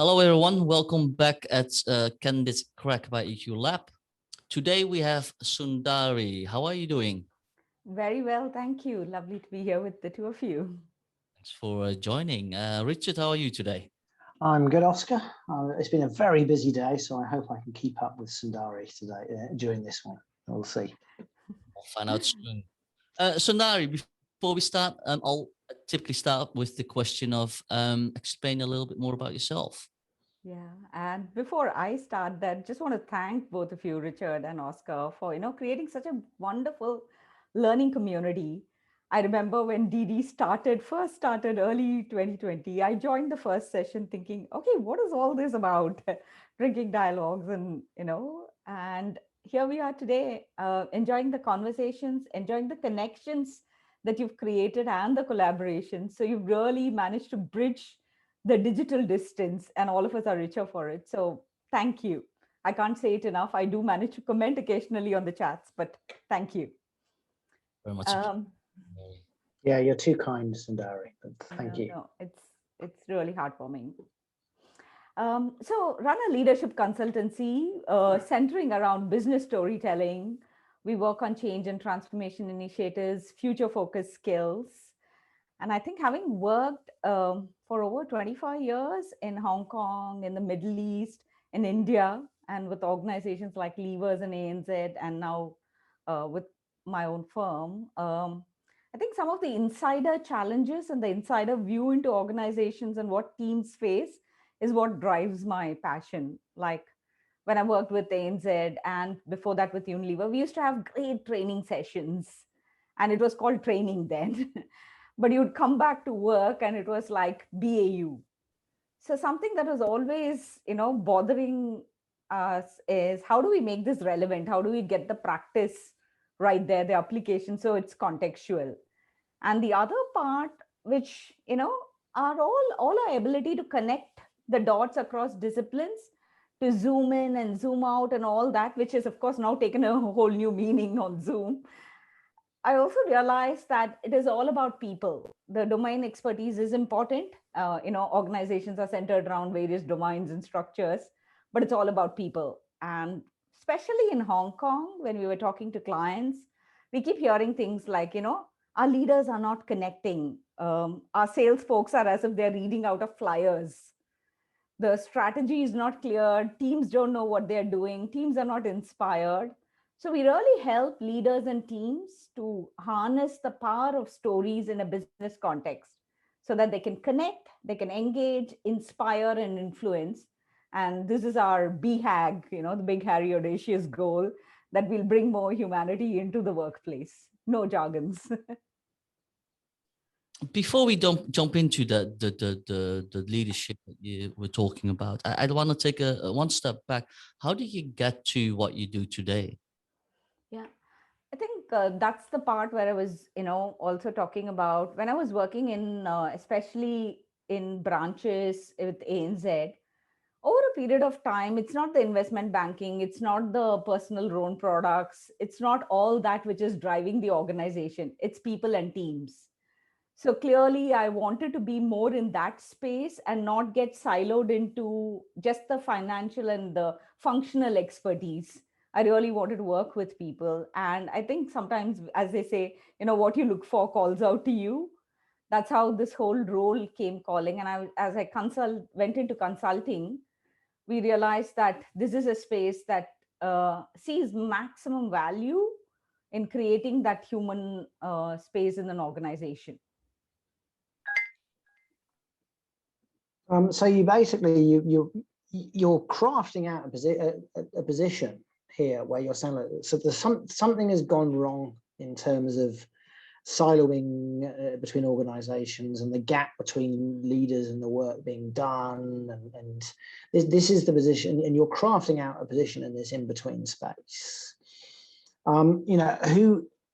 Hello, everyone. Welcome back at Candid Craic by EQ Lab. Today we have Soundari. How are you doing? Very well, thank you. Lovely to be here with the two of you. Thanks for joining. Richard, how are you today? I'm good, Oscar. It's been a very busy day, so I hope I can keep up with Soundari today during this one. We'll see. We'll find out soon. Soundari, before we start, I'll typically start with the question of explain a little bit more about yourself. Yeah, and before I start that, just want to thank both of you, Richard and Oscar, for creating such a wonderful learning community. I remember when DD first started early 2020. I joined the first session thinking, okay, what is all this about? Drinking dialogues and here we are today, enjoying the conversations, enjoying the connections that you've created and the collaboration. So you've really managed to bridge the digital distance, and all of us are richer for it. So thank you. I can't say it enough. I do manage to comment occasionally on the chats, but thank you. Very much. Yeah, you're too kind, Soundari, but thank you. No, it's really heartwarming. So run a leadership consultancy centering around business storytelling. We work on change and transformation initiatives, future focused skills. And I think having worked for over 25 years in Hong Kong, in the Middle East, in India, and with organizations like Levers and ANZ, and now with my own firm, I think some of the insider challenges and the insider view into organizations and what teams face is what drives my passion. Like when I worked with ANZ and before that with Unilever, we used to have great training sessions, and it was called training then. But you'd come back to work and it was like BAU. So something that was always, bothering us is how do we make this relevant? How do we get the practice right there, the application, so it's contextual? And the other part, which, are all our ability to connect the dots across disciplines, to zoom in and zoom out and all that, which is of course now taken a whole new meaning on Zoom. I also realized that it is all about people. The domain expertise is important. Organizations are centered around various domains and structures, but it's all about people. And especially in Hong Kong, when we were talking to clients, we keep hearing things like, our leaders are not connecting. Our sales folks are as if they're reading out of flyers. The strategy is not clear. Teams don't know what they're doing. Teams are not inspired. So we really help leaders and teams to harness the power of stories in a business context so that they can connect, they can engage, inspire, and influence. And this is our BHAG, the big, hairy, audacious goal, that we'll bring more humanity into the workplace. No jargons. Before we jump into the leadership that you were talking about, I want to take a one step back. How did you get to what you do today? Yeah, I think that's the part where I was, also talking about when I was working in, especially in branches with ANZ. Over a period of time, it's not the investment banking, it's not the personal loan products, it's not all that which is driving the organization. It's people and teams. So clearly, I wanted to be more in that space and not get siloed into just the financial and the functional expertise. I really wanted to work with people. And I think sometimes, as they say, what you look for calls out to you. That's how this whole role came calling. And as I went into consulting, we realized that this is a space that sees maximum value in creating that human space in an organization. So you basically you're crafting out a position here where you're saying so there's something has gone wrong in terms of siloing between organizations and the gap between leaders and the work being done, and this is the position, and you're crafting out a position in this in-between space.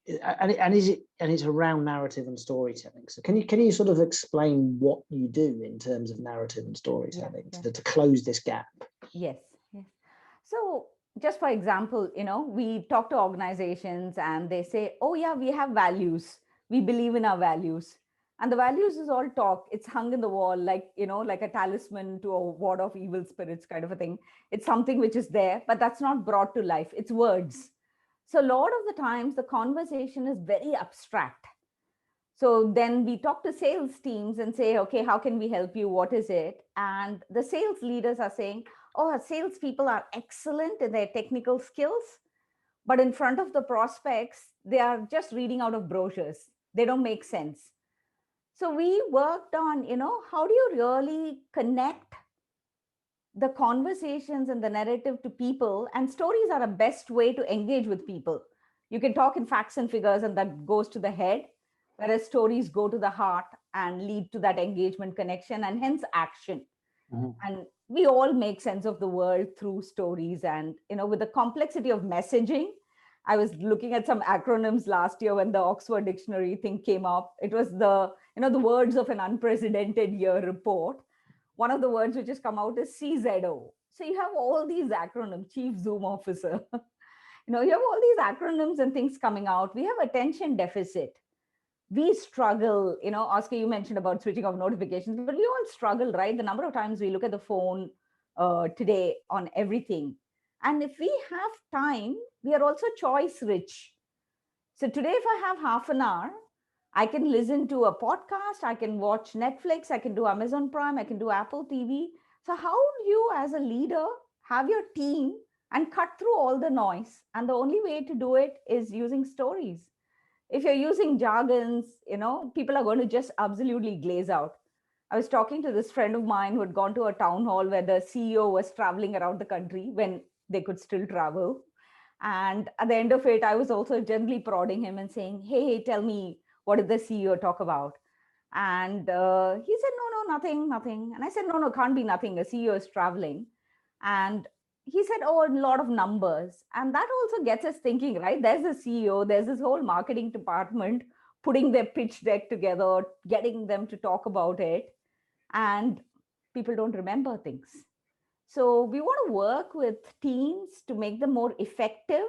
It's around narrative and storytelling. So can you sort of explain what you do in terms of narrative and storytelling to close this gap? Yes. So just for example, we talk to organizations and they say, oh yeah, we have values. We believe in our values. And the values is all talk. It's hung in the wall, like, like a talisman to a ward of evil spirits kind of a thing. It's something which is there, but that's not brought to life. It's words. So a lot of the times the conversation is very abstract. So then we talk to sales teams and say, okay, how can we help you? What is it? And the sales leaders are saying, oh, our salespeople are excellent in their technical skills, but in front of the prospects, they are just reading out of brochures. They don't make sense. So we worked on, how do you really connect the conversations and the narrative to people? And stories are a best way to engage with people. You can talk in facts and figures, and that goes to the head, whereas stories go to the heart and lead to that engagement, connection, and hence action. And we all make sense of the world through stories. And with the complexity of messaging, I was looking at some acronyms last year when the Oxford Dictionary thing came up. It was the words of an unprecedented year report. One of the words which has come out is CZO. So you have all these acronyms, Chief Zoom Officer. You have all these acronyms and things coming out. We have attention deficit. We struggle, Oscar, you mentioned about switching off notifications, but we all struggle, right? The number of times we look at the phone today on everything. And if we have time, we are also choice rich. So today, if I have half an hour, I can listen to a podcast, I can watch Netflix, I can do Amazon Prime, I can do Apple TV. So how do you, as a leader, have your team and cut through all the noise? And the only way to do it is using stories. If you're using jargons, people are going to just absolutely glaze out. I was talking to this friend of mine who had gone to a town hall where the CEO was traveling around the country when they could still travel. And at the end of it, I was also gently prodding him and saying, hey, tell me, what did the CEO talk about? And he said, no, nothing. And I said, no, can't be nothing. A CEO is traveling. And he said, oh, a lot of numbers. And that also gets us thinking, right? There's a CEO, there's this whole marketing department putting their pitch deck together, getting them to talk about it. And people don't remember things. So we want to work with teams to make them more effective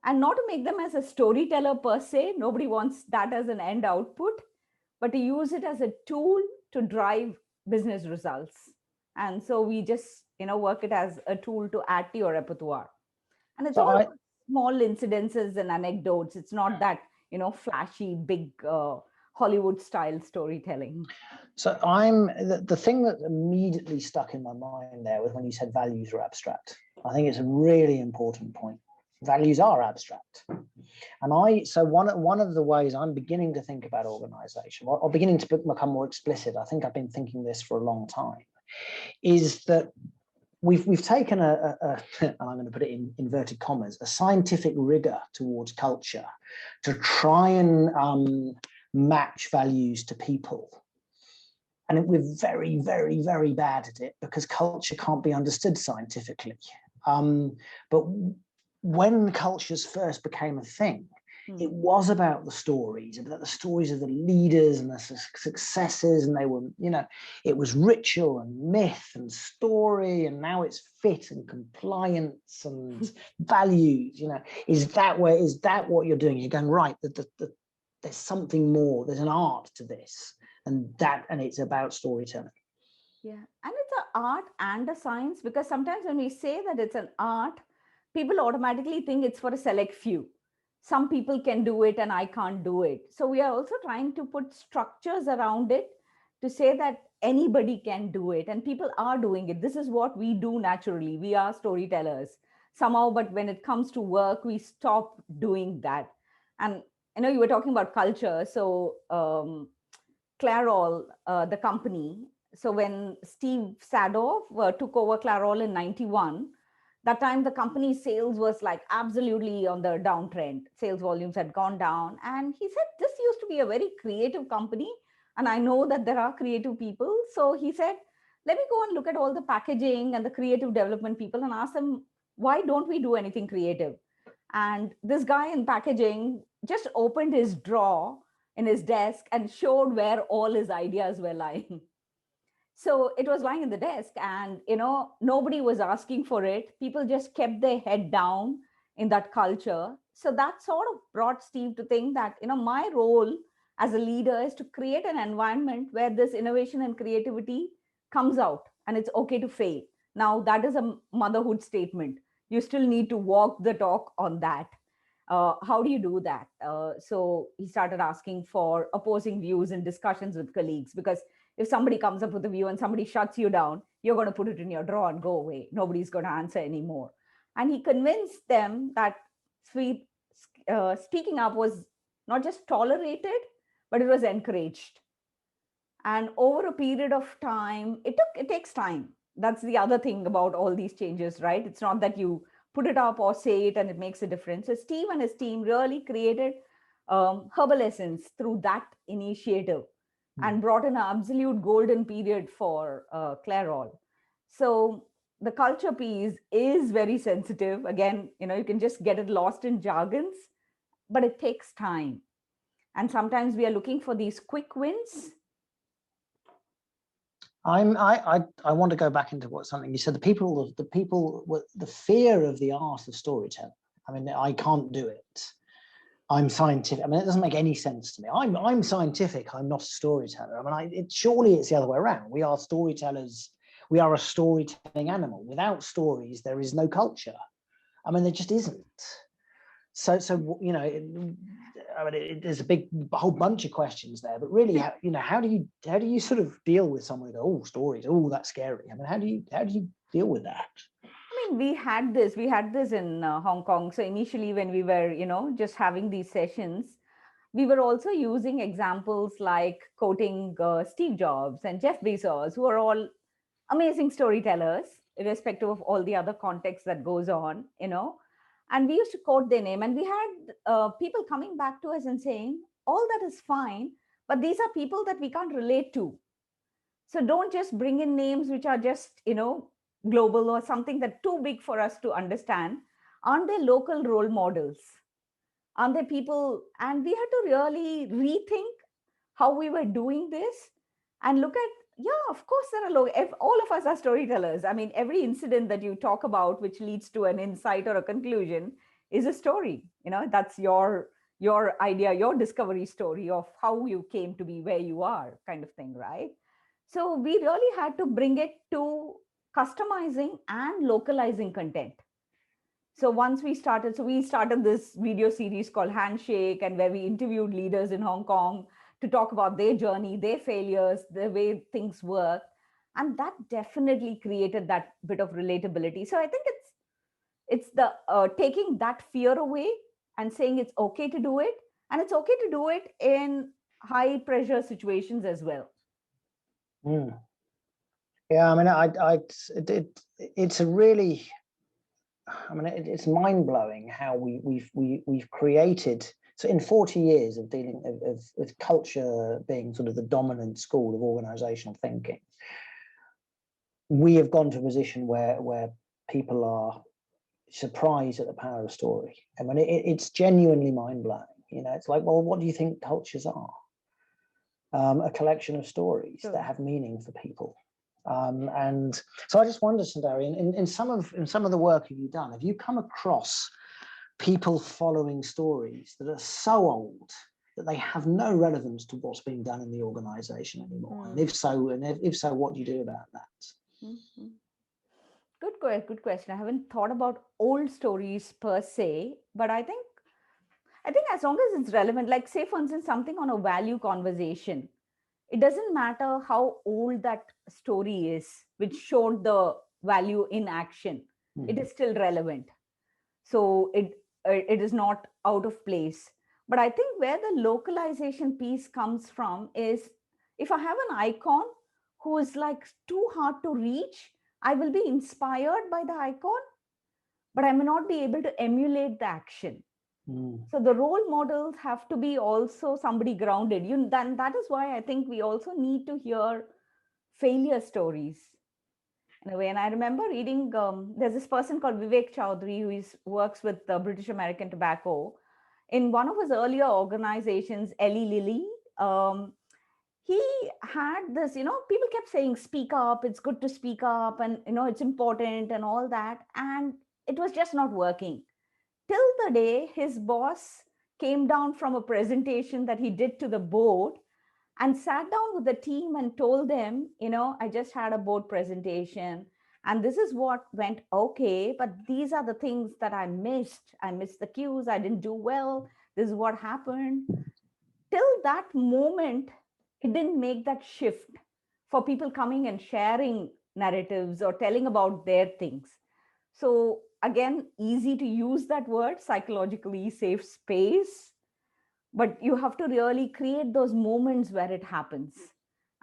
and not to make them as a storyteller per se. Nobody wants that as an end output, but to use it as a tool to drive business results. And so we just, work it as a tool to add to your repertoire. And it's all small incidences and anecdotes. It's not that, flashy, big Hollywood style storytelling. So the thing that immediately stuck in my mind there was when you said values are abstract. I think it's a really important point. Values are abstract. And so one of the ways I'm beginning to think about organization, or beginning to become more explicit, I think I've been thinking this for a long time, is that we've taken and I'm going to put it in inverted commas, a scientific rigor towards culture to try and match values to people. And we're very, very, very bad at it because culture can't be understood scientifically. But when cultures first became a thing, it was about the stories of the leaders and the successes, and they were, it was ritual and myth and story, and now it's fit and compliance and values. Is that what you're doing? You're going, right, there's something more, there's an art to this, and it's about storytelling. Yeah, and it's an art and a science, because sometimes when we say that it's an art, people automatically think it's for a select few. Some people can do it and I can't do it. So we are also trying to put structures around it to say that anybody can do it, and people are doing it. This is what we do naturally. We are storytellers somehow, but when it comes to work, we stop doing that. And you were talking about culture. So Clairol, the company. So when Steve Sadoff took over Clairol in 91, that time the company's sales was like absolutely on the downtrend. Sales volumes had gone down. And he said, this used to be a very creative company. And I know that there are creative people. So he said, let me go and look at all the packaging and the creative development people and ask them, why don't we do anything creative? And this guy in packaging just opened his drawer in his desk and showed where all his ideas were lying. So it was lying in the desk, and nobody was asking for it. People just kept their head down in that culture. So that sort of brought Steve to think that my role as a leader is to create an environment where this innovation and creativity comes out and it's okay to fail. Now, that is a motherhood statement. You still need to walk the talk on that. How do you do that? So he started asking for opposing views in discussions with colleagues, because if somebody comes up with a view and somebody shuts you down, you're going to put it in your drawer and go away. Nobody's going to answer anymore. And he convinced them that speaking up was not just tolerated, but it was encouraged. And over a period of time, it takes time. That's the other thing about all these changes, right? It's not that you put it up or say it and it makes a difference. So Steve and his team really created herbal essence through that initiative and brought in an absolute golden period for Clairol. So the culture piece is very sensitive. Again, you can just get it lost in jargons, but it takes time. And sometimes we are looking for these quick wins. I want to go back into something you said. The fear of the art of storytelling. I mean, I can't do it. I'm scientific. I mean, it doesn't make any sense to me. I'm scientific. I'm not a storyteller. I mean, surely it's the other way around. We are storytellers. We are a storytelling animal. Without stories, there is no culture. I mean, there just isn't. So I mean, there's a whole bunch of questions there, but really, how do you sort of deal with someone who goes, oh, stories, oh, that's scary. I mean, how do you deal with that? I mean, we had this in Hong Kong. So initially when we were, just having these sessions, we were also using examples like quoting Steve Jobs and Jeff Bezos, who are all amazing storytellers, irrespective of all the other context that goes on, and we used to quote their name. And we had people coming back to us and saying, all that is fine, but these are people that we can't relate to. So don't just bring in names which are just, global or something that's too big for us to understand. Aren't they local role models? Aren't they people? And we had to really rethink how we were doing this and look at, of course, if all of us are storytellers. I mean, every incident that you talk about, which leads to an insight or a conclusion, is a story. That's your idea, your discovery story of how you came to be where you are, kind of thing, right? So we really had to bring it to customizing and localizing content. So we started this video series called Handshake, and where we interviewed leaders in Hong Kong to talk about their journey, their failures, the way things work. And that definitely created that bit of relatability. So I think it's the taking that fear away and saying it's okay to do it. And it's okay to do it in high pressure situations as well. Yeah, I mean, it's a really, I mean, it's mind blowing how we've created. So in 40 years of dealing with culture being sort of the dominant school of organizational thinking, we have gone to a position where people are surprised at the power of story. I mean, it's genuinely mind blowing. It's like, well, what do you think cultures are? A collection of stories that have meaning for people. And so I just wonder, Soundari, in some of the work you've done, have you come across people following stories that are so old that they have no relevance to what's being done in the organization anymore? And if so, what do you do about that? Mm-hmm. Good question. I haven't thought about old stories per se, but I think as long as it's relevant, like say for instance, something on a value conversation, it doesn't matter how old that story is, which showed the value in action, it is still relevant. So it is not out of place. But I think where the localization piece comes from is, if I have an icon who is like too hard to reach, I will be inspired by the icon, but I may not be able to emulate the action. So the role models have to be also somebody grounded. Then that is why I think we also need to hear failure stories in a way. And I remember reading, there's this person called Vivek Chowdhury who works with British American Tobacco. In one of his earlier organizations, Eli Lilly, he had this, people kept saying, speak up, it's good to speak up, and, it's important and all that. And it was just not working. Till the day his boss came down from a presentation that he did to the board and sat down with the team and told them, I just had a board presentation and this is what went okay, but these are the things that I missed. I missed the cues. I didn't do well. This is what happened. Till that moment, it didn't make that shift for people coming and sharing narratives or telling about their things. So again, easy to use that word, psychologically safe space, but you have to really create those moments where it happens.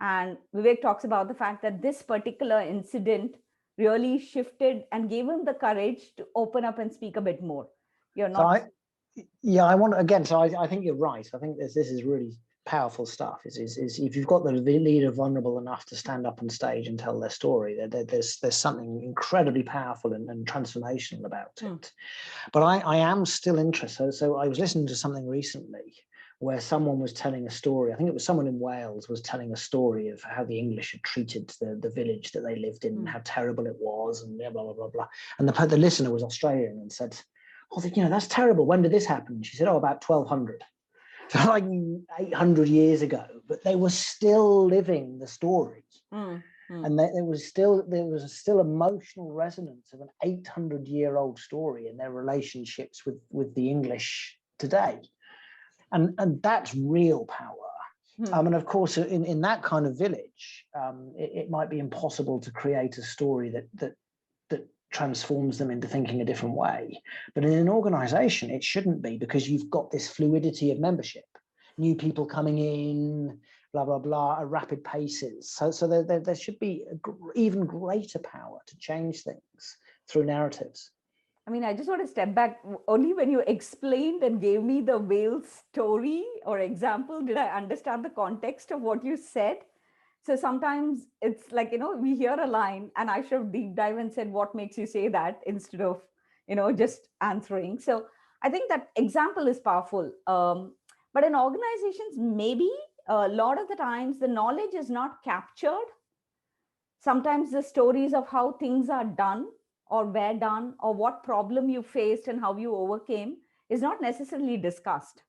And Vivek talks about the fact that this particular incident really shifted and gave him the courage to open up and speak a bit more. You're not. I want again. So I think you're right. I think this is really powerful stuff. Is if you've got the leader vulnerable enough to stand up on stage and tell their story, there's something incredibly powerful and transformational about it. But I am still interested. So I was listening to something recently where someone was telling a story. I think it was someone in Wales was telling a story of how the English had treated the village that they lived in, and how terrible it was, and blah blah blah blah. And the listener was Australian and said, "Oh, that's terrible. When did this happen?" She said, "Oh, about 1200." So like 800 years ago, but they were still living the story. And there was still emotional resonance of an 800-year-old story in their relationships with the English today. And that's real power. And of course, in that kind of village, it might be impossible to create a story that transforms them into thinking a different way. But in an organization, it shouldn't be, because you've got this fluidity of membership, new people coming in, blah, blah, blah, at rapid paces. So there should be even greater power to change things through narratives. I mean, I just want to step back. Only when you explained and gave me the Wales story or example did I understand the context of what you said. So sometimes it's like, we hear a line and I should have deep dive and said, what makes you say that, instead of, just answering. So I think that example is powerful. But in organizations, maybe a lot of the times the knowledge is not captured. Sometimes the stories of how things are done or were done or what problem you faced and how you overcame is not necessarily discussed.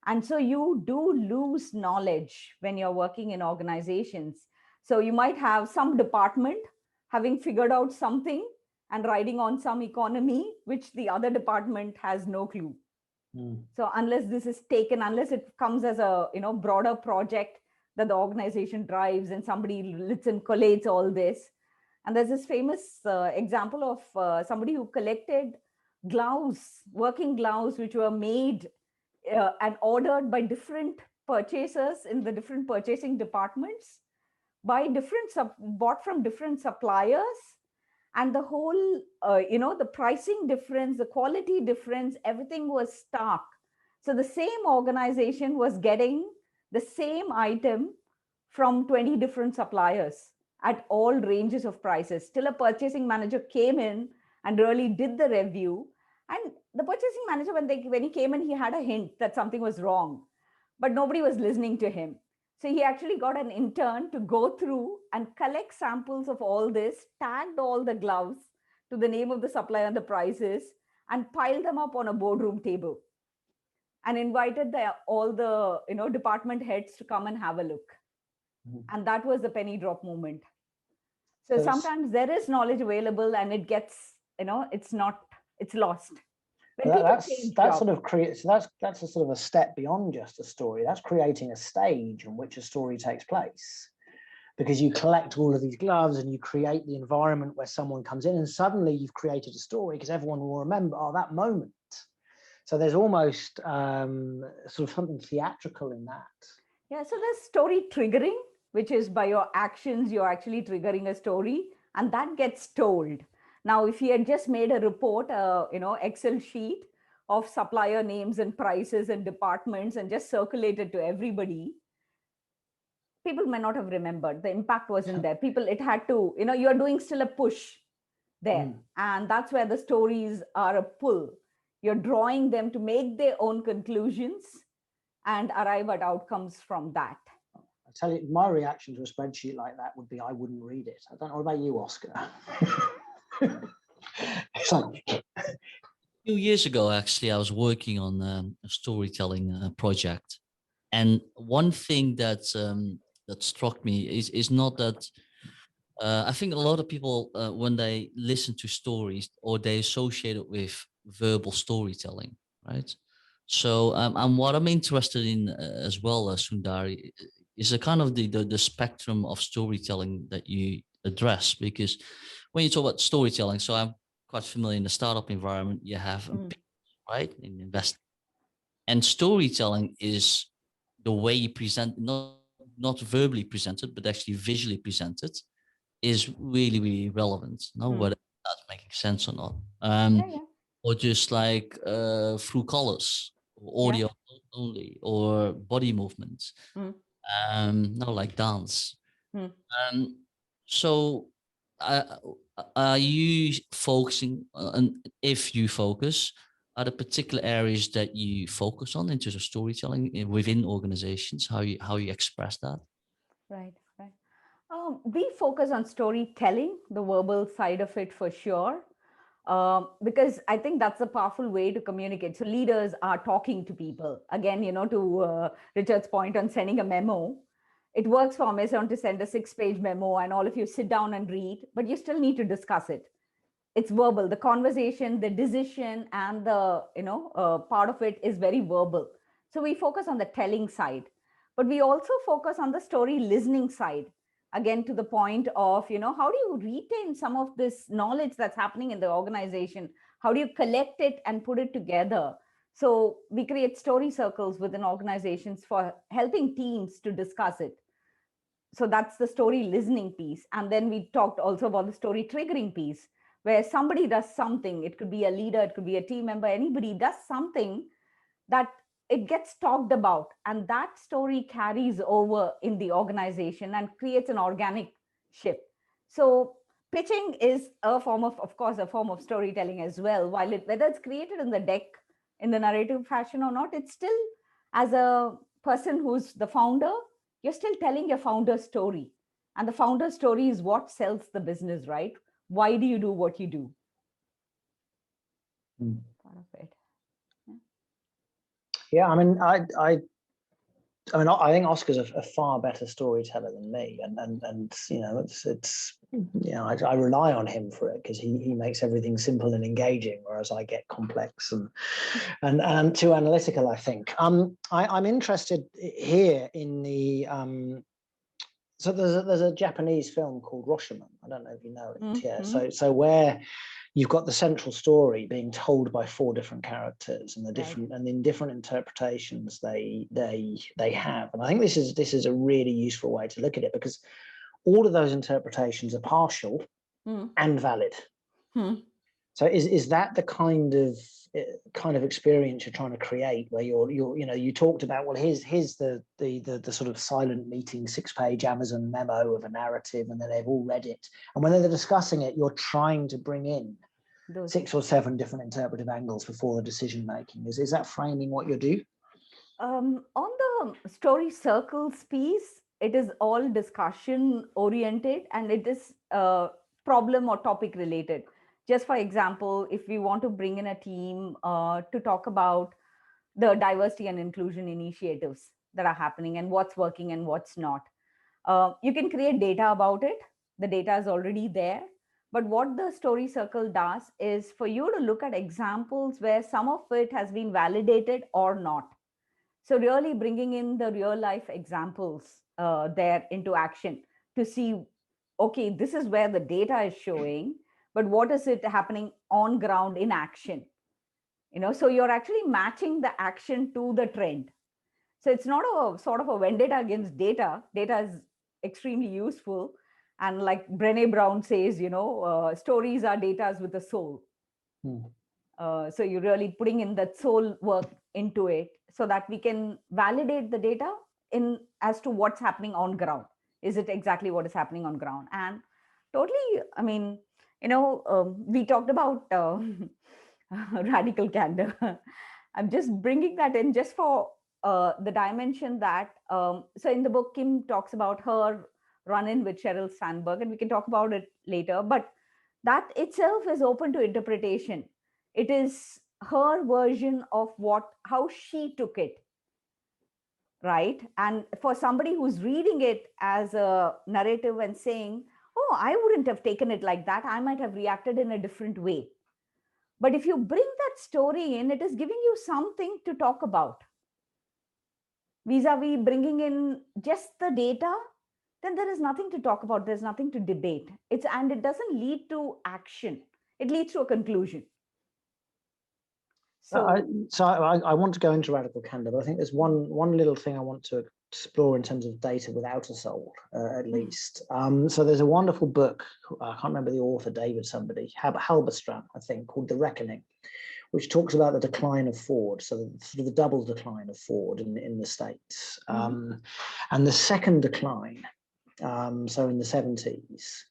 And so you do lose knowledge when you're working in organizations. So you might have some department having figured out something and riding on some economy, which the other department has no clue. So unless this is taken, unless it comes as a broader project that the organization drives and somebody listen, collates all this. And there's this famous example of somebody who collected gloves, working gloves, which were made and ordered by different purchasers in the different purchasing departments, by bought from different suppliers, and the whole the pricing difference, the quality difference, everything was stark. So the same organization was getting the same item from 20 different suppliers at all ranges of prices, till a purchasing manager came in and really did the review. And the purchasing manager, when he came in, he had a hint that something was wrong, but nobody was listening to him. So he actually got an intern to go through and collect samples of all this, tagged all the gloves to the name of the supplier and the prices, and piled them up on a boardroom table, and invited all the department heads to come and have a look. And that was the penny drop moment. So sometimes there is knowledge available and it gets, it's lost. That's sort of creates. That's a sort of a step beyond just a story. That's creating a stage in which a story takes place, because you collect all of these gloves and you create the environment where someone comes in, and suddenly you've created a story because everyone will remember that moment. So there's almost sort of something theatrical in that. Yeah. So there's story triggering, which is by your actions you're actually triggering a story, and that gets told. Now, if he had just made a report, Excel sheet of supplier names and prices and departments and just circulated to everybody, people may not have remembered. The impact wasn't there. It had to, you're doing still a push there. And that's where the stories are a pull. You're drawing them to make their own conclusions and arrive at outcomes from that. I tell you, my reaction to a spreadsheet like that would be, I wouldn't read it. I don't know about you, Oscar. It's like, few years ago, actually, I was working on a storytelling project, and one thing that struck me is not that I think a lot of people when they listen to stories or they associate it with verbal storytelling, right? So and what I'm interested in as well as Sundari is a kind of the spectrum of storytelling that you address, because when you talk about storytelling, so I'm quite familiar in the startup environment, you have right in invest, and storytelling is the way you present, not verbally presented but actually visually presented, is really really relevant, no, whether that's making sense or not. Yeah, yeah, Or just like through colors, or yeah. audio only, or body movements, Mm, no, like dance. mm. um so uh, are you focusing on, if you focus, are the particular areas that you focus on in terms of storytelling within organizations, how you express that? Right, right. We focus on storytelling, the verbal side of it for sure, because I think that's a powerful way to communicate. So leaders are talking to people. Again, to Richard's point on sending a memo, it works for Amazon to send a 6-page memo and all of you sit down and read, but you still need to discuss it. It's verbal. The conversation, the decision, and the part of it is very verbal. So we focus on the telling side, but we also focus on the story listening side. Again, to the point of how do you retain some of this knowledge that's happening in the organization? How do you collect it and put it together? So we create story circles within organizations for helping teams to discuss it. So that's the story listening piece. And then we talked also about the story triggering piece, where somebody does something. It could be a leader, it could be a team member, anybody does something that it gets talked about, and that story carries over in the organization and creates an organic shift. So pitching is a form of course, a form of storytelling as well. While whether it's created in the deck in the narrative fashion or not, it's still, as a person who's the founder, you're still telling your founder's story. And the founder's story is what sells the business, right? Why do you do what you do? Part of it. Yeah, I mean, I think Oscar's a far better storyteller than me, and it's I rely on him for it because he makes everything simple and engaging, whereas I get complex and too analytical, I think. I'm interested here in the so there's a Japanese film called Rashomon. I don't know if you know it. Mm-hmm. Yeah, so where you've got the central story being told by 4 different characters, and the different and in different interpretations they have. And I think this is a really useful way to look at it, because all of those interpretations are partial and valid. So is that the kind of experience you're trying to create, where you talked about, well, here's the sort of silent meeting 6-page Amazon memo of a narrative, and then they've all read it, and when they're discussing it, you're trying to bring in 6 or 7 different interpretive angles before the decision making. Is that framing what you do? On the story circles piece, it is all discussion oriented, and it is problem or topic related. Just for example, if we want to bring in a team to talk about the diversity and inclusion initiatives that are happening and what's working and what's not, you can create data about it. The data is already there. But what the story circle does is for you to look at examples where some of it has been validated or not. So really bringing in the real life examples there into action to see, okay, this is where the data is showing, but what is it happening on ground in action? So you're actually matching the action to the trend. So it's not a sort of a vendetta against data. Data is extremely useful. And like Brené Brown says, stories are datas with a soul. So you're really putting in that soul work into it so that we can validate the data in as to what's happening on ground. Is it exactly what is happening on ground? And totally, I mean, we talked about radical candor. I'm just bringing that in just for the dimension that, so in the book, Kim talks about her run-in with Sheryl Sandberg, and we can talk about it later, but that itself is open to interpretation. It is her version of how she took it, right? And for somebody who's reading it as a narrative and saying, oh, I wouldn't have taken it like that, I might have reacted in a different way. But if you bring that story in, it is giving you something to talk about. Vis-a-vis bringing in just the data, then there is nothing to talk about. There's nothing to debate. And it doesn't lead to action. It leads to a conclusion. So I want to go into radical candor, but I think there's one little thing I want to explore in terms of data without a soul, at least. So there's a wonderful book, I can't remember the author, David somebody, Halberstram, I think, called The Reckoning, which talks about the decline of Ford, so sort of the double decline of Ford in the States. And the second decline, so in the 70s,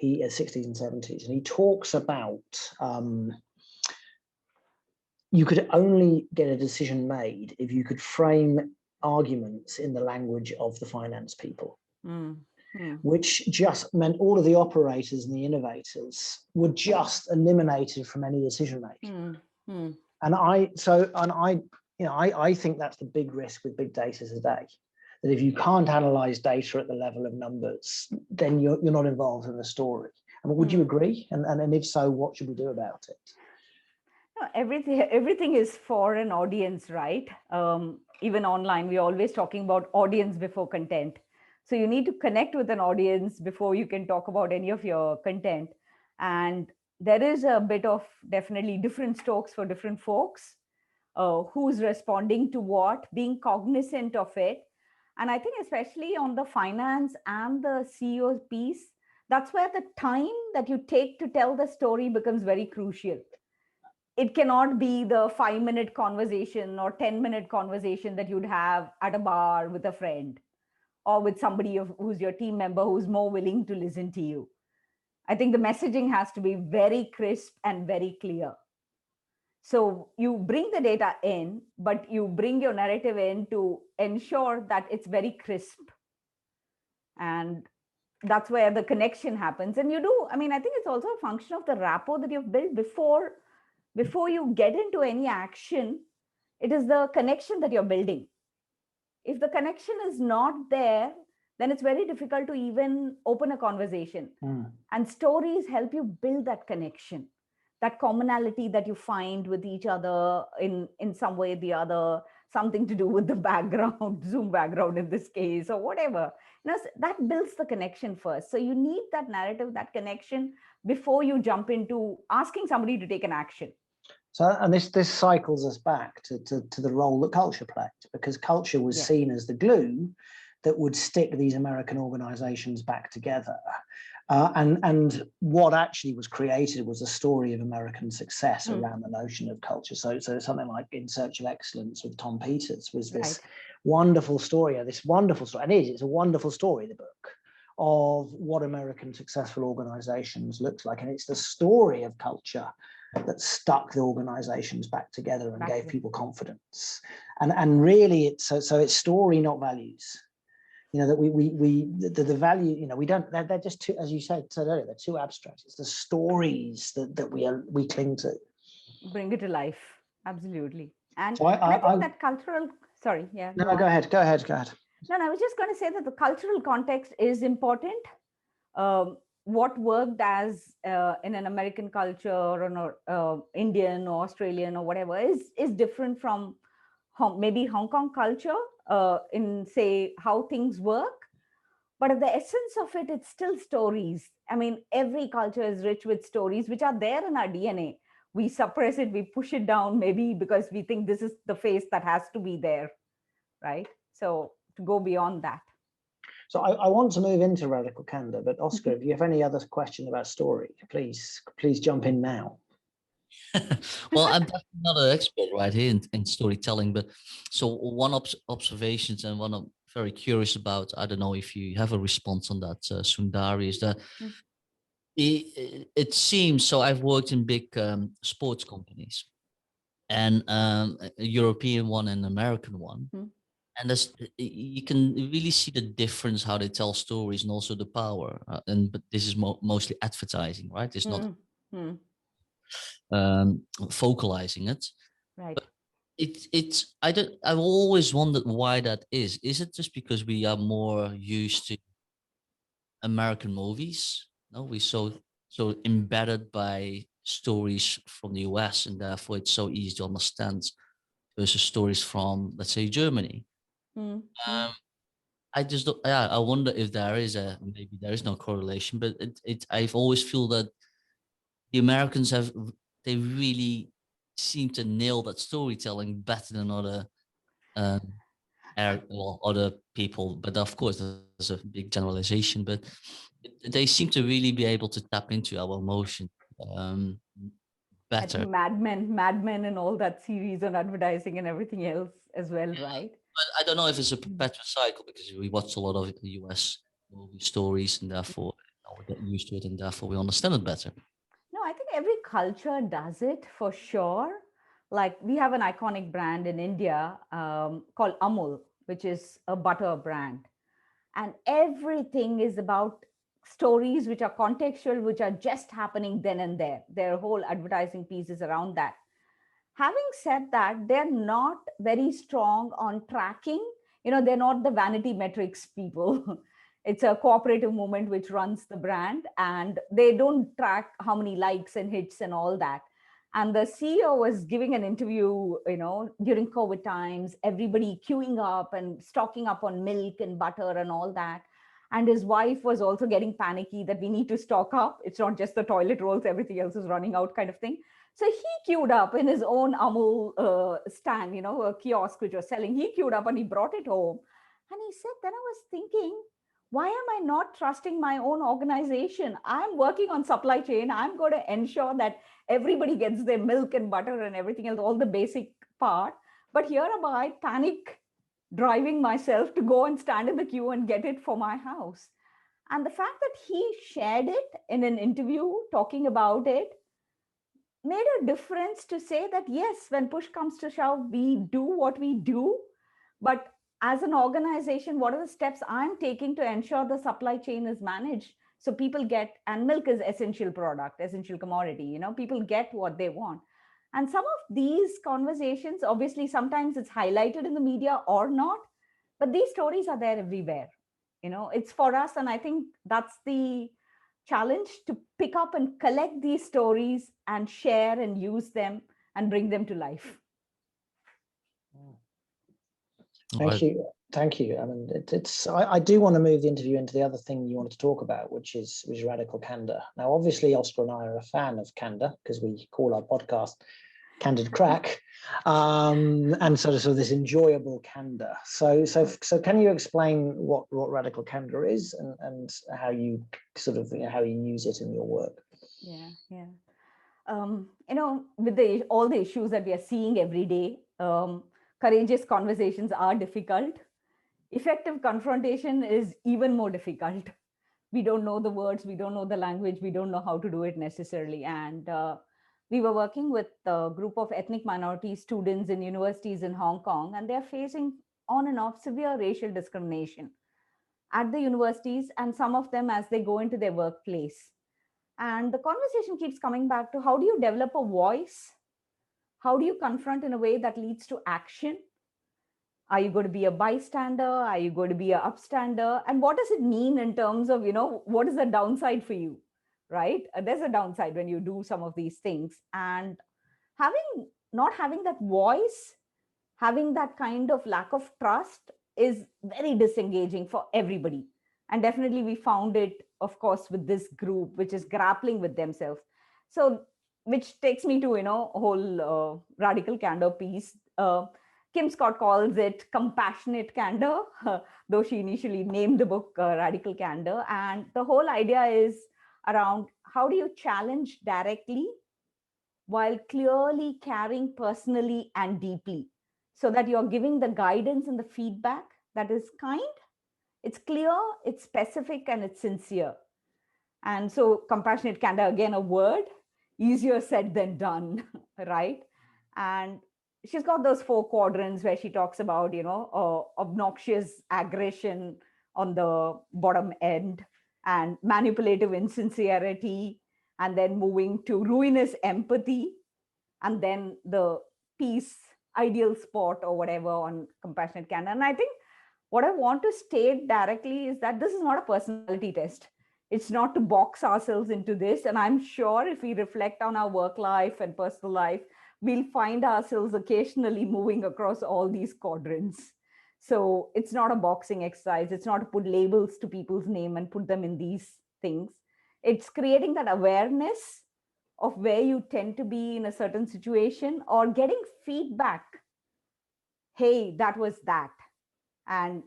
60s and 70s, and he talks about you could only get a decision made if you could frame arguments in the language of the finance people, which just meant all of the operators and the innovators were just eliminated from any decision making. And I think that's the big risk with big data today. That if you can't analyze data at the level of numbers, then you're not involved in the story. I mean, would you agree? And if so, what should we do about it? Everything is for an audience, right? Even online, we're always talking about audience before content. So you need to connect with an audience before you can talk about any of your content. And there is a bit of definitely different strokes for different folks, who's responding to what, being cognizant of it. And I think especially on the finance and the CEO piece, that's where the time that you take to tell the story becomes very crucial. It cannot be the 5-minute conversation or 10-minute conversation that you'd have at a bar with a friend or with somebody who's your team member who's more willing to listen to you. I think the messaging has to be very crisp and very clear. So you bring the data in, but you bring your narrative in to ensure that it's very crisp. And that's where the connection happens. And you do, I mean, I think it's also a function of the rapport that you've built before you get into any action. It is the connection that you're building. If the connection is not there, then it's very difficult to even open a conversation. And stories help you build that connection, that commonality that you find with each other in some way or the other, something to do with the background, Zoom background in this case, or whatever. That builds the connection first. So you need that narrative, that connection, before you jump into asking somebody to take an action. So, and this cycles us back to the role that culture played, because culture was seen as the glue that would stick these American organizations back together. And what actually was created was a story of American success around the notion of culture. So something like In Search of Excellence with Tom Peters was this wonderful story, and it's a wonderful story, the book, of what American successful organizations looks like. And it's the story of culture that stuck the organizations back together and gave people confidence. And really, it's story, not values. That the value, we don't, they're just too, as you said earlier, they're too abstract. It's the stories that we cling to. Bring it to life. Absolutely. And so I think that cultural, sorry, yeah. No, go ahead. No, I was just going to say that the cultural context is important. What worked as in an American culture or Indian or Australian or whatever is different from maybe Hong Kong culture in, say, how things work. But at the essence of it, it's still stories. I mean, every culture is rich with stories which are there in our DNA. We suppress it, we push it down, maybe because we think this is the face that has to be there, right? So to go beyond that. So I want to move into radical candor, but Oscar, if you have any other question about story, please jump in now. Well, I'm definitely not an expert right here in storytelling, but so one observations and one I'm very curious about, I don't know if you have a response on that, Soundari, is that it seems, so I've worked in big sports companies, and a European one and American one. And you can really see the difference how they tell stories and also the power. But this is mostly advertising, right? It's not. vocalizing it. Right. But I've always wondered why that is. Is it just because we are more used to American movies? No, we so embedded by stories from the US, and therefore it's so easy to understand versus stories from, let's say, Germany. Mm-hmm. I just don't, yeah, I wonder if there is maybe there is no correlation, but I've always feel that the Americans they really seem to nail that storytelling better than other um other people. But of course there's a big generalization, but they seem to really be able to tap into our emotion um I think better. Mad Men and all that series on advertising and everything else as well, right? But I don't know if it's a perpetual cycle, because we watch a lot of the US movie stories, and therefore we get used to it, and therefore we understand it better. No, I think every culture does it for sure. Like we have an iconic brand in India called Amul, which is a butter brand. And everything is about stories which are contextual, which are just happening then and there. Their whole advertising piece is around that. Having said that, they're not very strong on tracking. They're not the vanity metrics people. It's a cooperative movement which runs the brand, and they don't track how many likes and hits and all that. And the CEO was giving an interview, during COVID times, everybody queuing up and stocking up on milk and butter and all that. And his wife was also getting panicky that we need to stock up. It's not just the toilet rolls, everything else is running out, kind of thing. So he queued up in his own Amul stand, a kiosk which was selling. He queued up and he brought it home. And he said, then I was thinking, why am I not trusting my own organization? I'm working on supply chain. I'm going to ensure that everybody gets their milk and butter and everything else, all the basic part. But here am I, panic driving myself to go and stand in the queue and get it for my house. And the fact that he shared it in an interview talking about it made a difference to say that, yes, when push comes to shove, we do what we do. But as an organization, what are the steps I'm taking to ensure the supply chain is managed so people get, and milk is essential product, essential commodity, people get what they want. And some of these conversations, obviously, sometimes it's highlighted in the media or not, but these stories are there everywhere. It's for us. And I think that's the challenge, to pick up and collect these stories and share and use them and bring them to life. Thank you. Thank you. I mean, I do want to move the interview into the other thing you wanted to talk about, which is radical candor. Now, obviously, Oscar and I are a fan of candor because we call our podcast Candid Craic, and sort of this enjoyable candor. So can you explain what radical candor is and how you how you use it in your work? Yeah. With all the issues that we are seeing every day, courageous conversations are difficult. Effective confrontation is even more difficult. We don't know the words, we don't know the language, we don't know how to do it necessarily. And we were working with a group of ethnic minority students in universities in Hong Kong, and they're facing on and off severe racial discrimination at the universities, and some of them as they go into their workplace. And the conversation keeps coming back to, how do you develop a voice? How do you confront in a way that leads to action? Are you going to be a bystander? Are you going to be an upstander? And what does it mean in terms of, what is the downside for you, right? There's a downside when you do some of these things. And not having that voice, having that kind of lack of trust is very disengaging for everybody. And definitely we found it, of course, with this group, which is grappling with themselves. So, which takes me to, a whole radical candor piece. Kim Scott calls it compassionate candor, though she initially named the book Radical Candor. And the whole idea is around, how do you challenge directly while clearly caring personally and deeply, so that you're giving the guidance and the feedback that is kind, it's clear, it's specific, and it's sincere. And so compassionate candor, again, a word, easier said than done, right? And she's got those 4 quadrants where she talks about, obnoxious aggression on the bottom end, and manipulative insincerity, and then moving to ruinous empathy, and then the peace, ideal spot or whatever on compassionate candor. And I think what I want to state directly is that this is not a personality test. It's not to box ourselves into this. And I'm sure if we reflect on our work life and personal life, we'll find ourselves occasionally moving across all these quadrants. So it's not a boxing exercise. It's not to put labels to people's name and put them in these things. It's creating that awareness of where you tend to be in a certain situation, or getting feedback. Hey, that was that. And,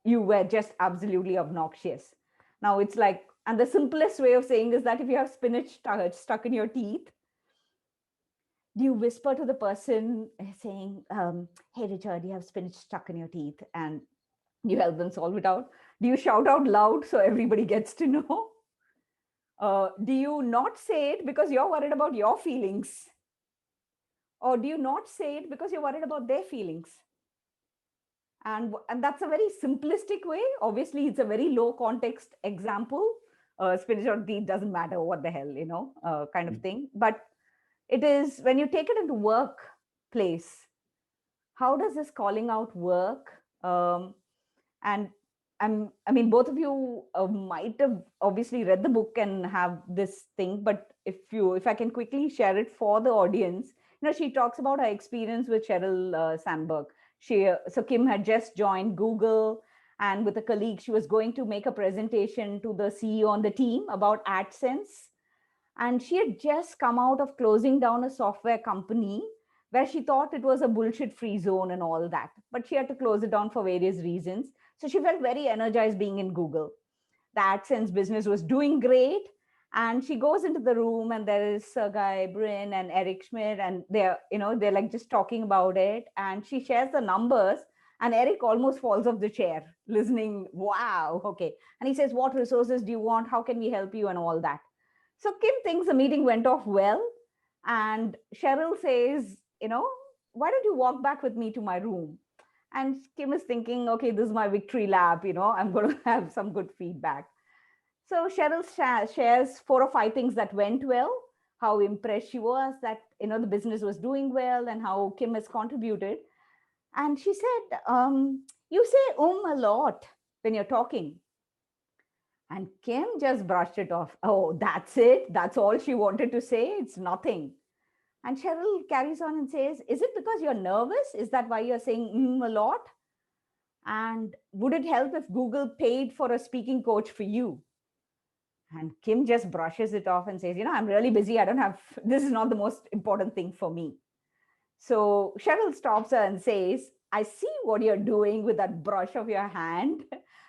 you were just absolutely obnoxious. Now it's like, and the simplest way of saying is that if you have spinach stuck in your teeth, do you whisper to the person saying, hey, Richard, you have spinach stuck in your teeth, and you help them solve it out? Do you shout out loud so everybody gets to know? Do you not say it because you're worried about your feelings? Or do you not say it because you're worried about their feelings? And that's a very simplistic way. Obviously, it's a very low context example. Spinach or teeth doesn't matter, what the hell, kind of thing. But it is, when you take it into workplace, how does this calling out work? And I mean, both of you might have obviously read the book and have this thing, but if I can quickly share it for the audience, she talks about her experience with Sheryl Sandberg. So Kim had just joined Google, and with a colleague, she was going to make a presentation to the CEO on the team about AdSense. And she had just come out of closing down a software company where she thought it was a bullshit-free zone and all that, but she had to close it down for various reasons. So she felt very energized being in Google. The AdSense business was doing great. And she goes into the room, and there is Sergey Brin and Eric Schmidt, and they're like just talking about it. And she shares the numbers, and Eric almost falls off the chair listening. Wow. Okay. And he says, what resources do you want? How can we help you? And all that. So Kim thinks the meeting went off well. And Sheryl says, why don't you walk back with me to my room? And Kim is thinking, okay, this is my victory lap. I'm going to have some good feedback. So Sheryl shares 4 or 5 things that went well, how impressed she was that, the business was doing well, and how Kim has contributed. And she said, you say a lot when you're talking. And Kim just brushed it off. Oh, that's it. That's all she wanted to say. It's nothing. And Sheryl carries on and says, is it because you're nervous? Is that why you're saying a lot? And would it help if Google paid for a speaking coach for you? And Kim just brushes it off and says, I'm really busy. This is not the most important thing for me. So Sheryl stops her and says, I see what you're doing with that brush of your hand.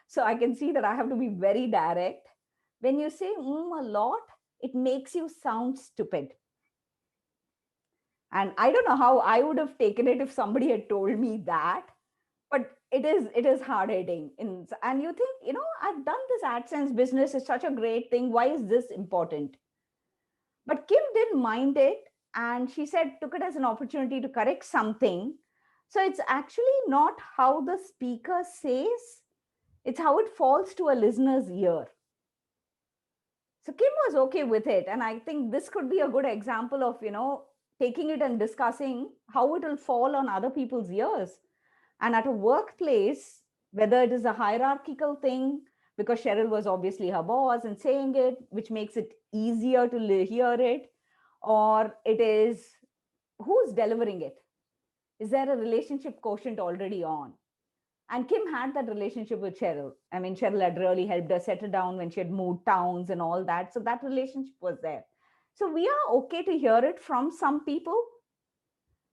So I can see that I have to be very direct. When you say a lot, it makes you sound stupid. And I don't know how I would have taken it if somebody had told me that. But it is hard hitting. And you think, I've done this AdSense business. It's such a great thing. Why is this important? But Kim didn't mind it. And she took it as an opportunity to correct something. So it's actually not how the speaker says, it's how it falls to a listener's ear. So Kim was okay with it. And I think this could be a good example of, taking it and discussing how it will fall on other people's ears. And at a workplace, whether it is a hierarchical thing, because Sheryl was obviously her boss and saying it, which makes it easier to hear it, or it is who's delivering it. Is there a relationship quotient already on? And Kim had that relationship with Sheryl. I mean, Sheryl had really helped her settle down when she had moved towns and all that. So that relationship was there. So we are okay to hear it from some people.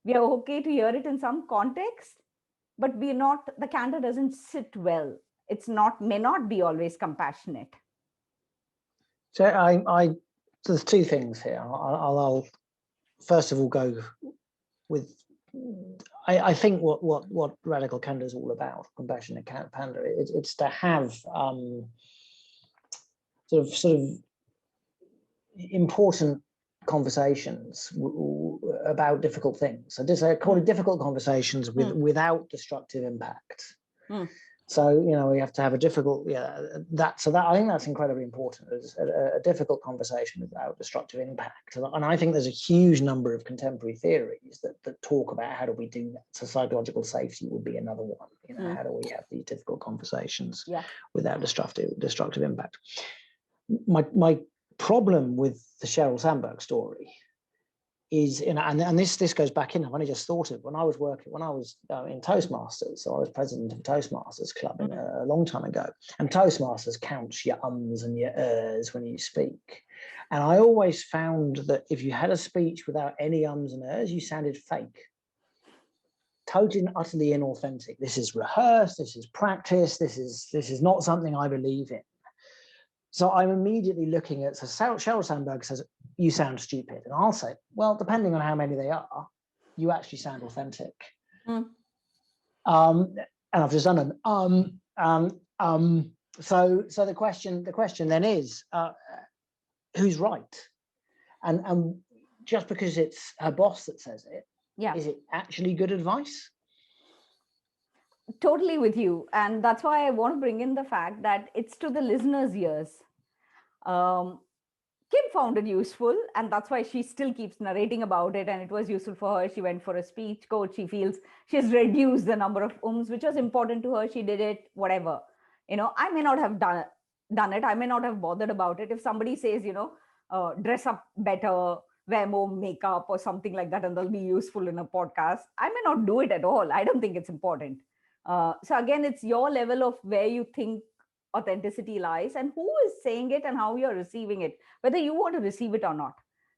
We are okay to hear it in some context. But the candor doesn't sit well. May not be always compassionate. So there's 2 things here. I'll first of all go with, I think what radical candor is all about, compassionate candor. It's to have sort of important conversations about difficult things. So I call it difficult conversations without destructive impact. So, you know, we have to have a difficult, that I think that's incredibly important. It's a difficult conversation about destructive impact. And I think there's a huge number of contemporary theories that talk about how do we do that. So psychological safety would be another one. You know, how do we have these difficult conversations without destructive impact? My problem with the Sheryl Sandberg story is, and this goes back in, I've only just thought of when I was in Toastmasters. So I was president of Toastmasters Club a long time ago, and Toastmasters counts your ums and your ers when you speak. And I always found that if you had a speech without any ums and ers, you sounded fake, totally and utterly inauthentic. This is rehearsed, this is practice, this is not something I believe in. So I'm immediately looking at, so Sheryl Sandberg says, you sound stupid. And I'll say, well, depending on how many they are, you actually sound authentic. And I've just done an So the question then is, who's right? And just because it's her boss that says it, is it actually good advice? Totally with you. And that's why I want to bring in the fact that it's to the listener's ears. Kim found it useful, and that's why she still keeps narrating about it. And it was useful for her. She went for a speech coach. She feels she's reduced the number of ums, which was important to her. She did it, whatever. You know, I may not have done it. I may not have bothered about it. If somebody says, you know, dress up better, wear more makeup or something like that, and they'll be useful in a podcast, I may not do it at all. I don't think it's important. So again, it's your level of where you think authenticity lies and who is saying it and how you're receiving it, whether you want to receive it or not.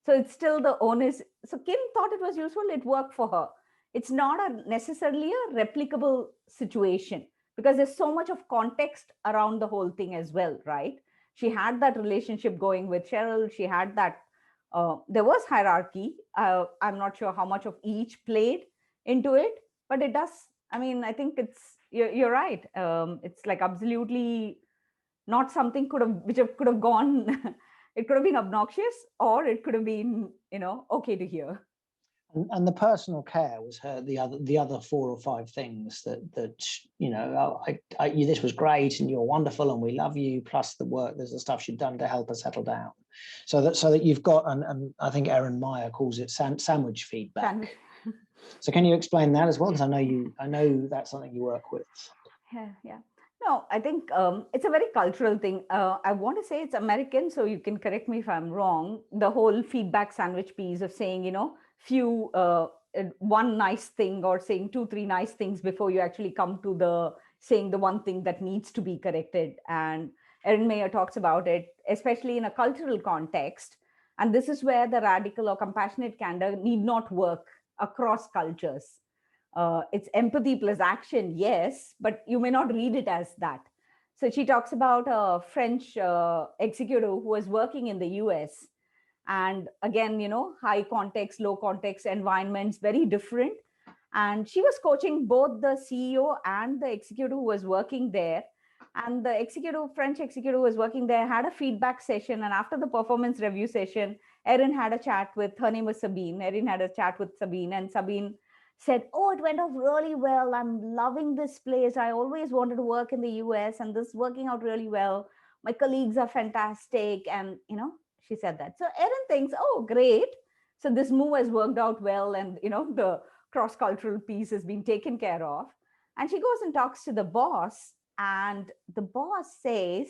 So it's still the onus. So Kim thought it was useful. It worked for her. It's not necessarily a replicable situation because there's so much of context around the whole thing as well, right? She had that relationship going with Sheryl. She had that, there was hierarchy. I'm not sure how much of each played into it, but it does. I mean, I think you're right. It's like absolutely not something which could have gone, it could have been obnoxious or it could have been, you know, okay to hear. And the personal care was the other 4 or 5 things that you know, this was great and you're wonderful and we love you, plus the work, there's the stuff she'd done to help her settle down. So that you've got, and I think Erin Meyer calls it sandwich feedback. So can you explain that as well? Because I know that's something you work with. Yeah. No, I think it's a very cultural thing. I want to say it's American, so you can correct me if I'm wrong. The whole feedback sandwich piece of saying, you know, one nice thing or saying 2-3 nice things before you actually come to saying the one thing that needs to be corrected. And Erin Meyer talks about it, especially in a cultural context. And this is where the radical or compassionate candor need not work across cultures. It's empathy plus action, yes, but you may not read it as that. So she talks about a French executive who was working in the US. And again, you know, high context, low context environments, very different. And she was coaching both the CEO and the executive who was working there. And the French executive who was working there had a feedback session. And after the performance review session, Erin had a chat with, her name was Sabine. Erin had a chat with Sabine, and Sabine said, oh, it went off really well. I'm loving this place. I always wanted to work in the US and this is working out really well. My colleagues are fantastic. And, you know, she said that. So Erin thinks, oh, great. So this move has worked out well. And, you know, the cross-cultural piece has been taken care of. And she goes and talks to the boss. And the boss says,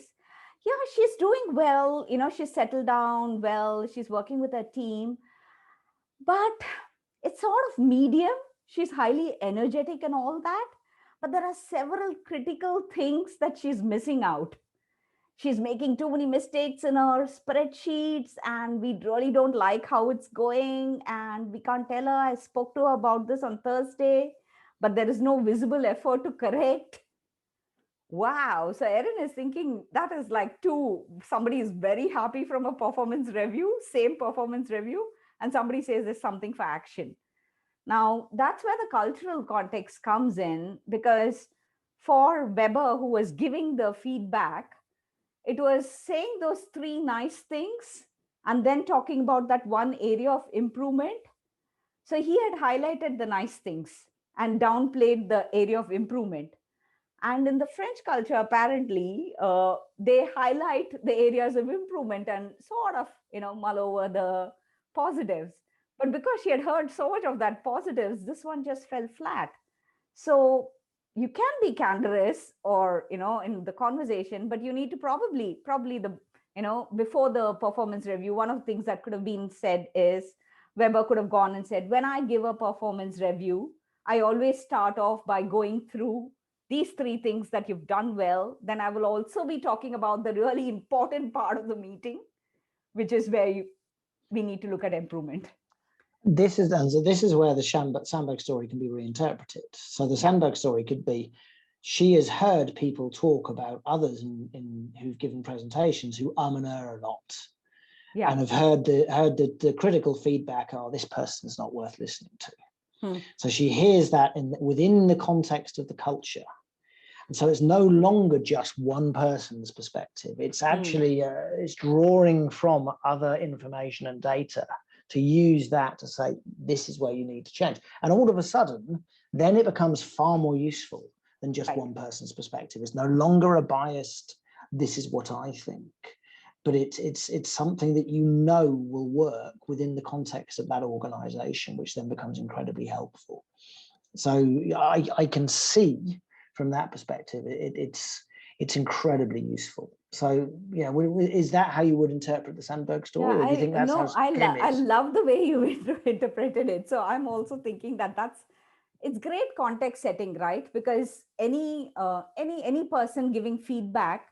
yeah, she's doing well. You know, she's settled down well. She's working with her team. But it's sort of medium. She's highly energetic and all that. But there are several critical things that she's missing out. She's making too many mistakes in her spreadsheets, and we really don't like how it's going. And we can't tell her. I spoke to her about this on Thursday, but there is no visible effort to correct. Wow. So Erin is thinking that is like somebody is very happy from a performance review, same performance review, and somebody says there's something for action. Now, that's where the cultural context comes in, because for Weber, who was giving the feedback, it was saying those 3 nice things and then talking about that one area of improvement. So he had highlighted the nice things and downplayed the area of improvement. And in the French culture, apparently, they highlight the areas of improvement and sort of, mull over the positives. But because she had heard so much of that positives, this one just fell flat. So you can be candorous or, in the conversation, but you need to probably before the performance review, one of the things that could have been said is Weber could have gone and said, when I give a performance review, I always start off by going through these three things that you've done well. Then I will also be talking about the really important part of the meeting, which is where we need to look at improvement. This is where the Sandberg story can be reinterpreted. So the Sandberg story could be, she has heard people talk about others who've given presentations who and err a lot, and have heard the critical feedback, oh, this person's not worth listening to. So she hears that within the context of the culture. And so it's no longer just one person's perspective. It's actually it's drawing from other information and data to use that to say, this is where you need to change. And all of a sudden, then it becomes far more useful than just one person's perspective. It's no longer a biased, this is what I think, but it's something that will work within the context of that organization, which then becomes incredibly helpful. So I can see from that perspective, it's incredibly useful. So, is that how you would interpret the Sandberg story? Or do you think that's how I love the way you interpreted it. So I'm also thinking it's great context setting, right? Because any person giving feedback,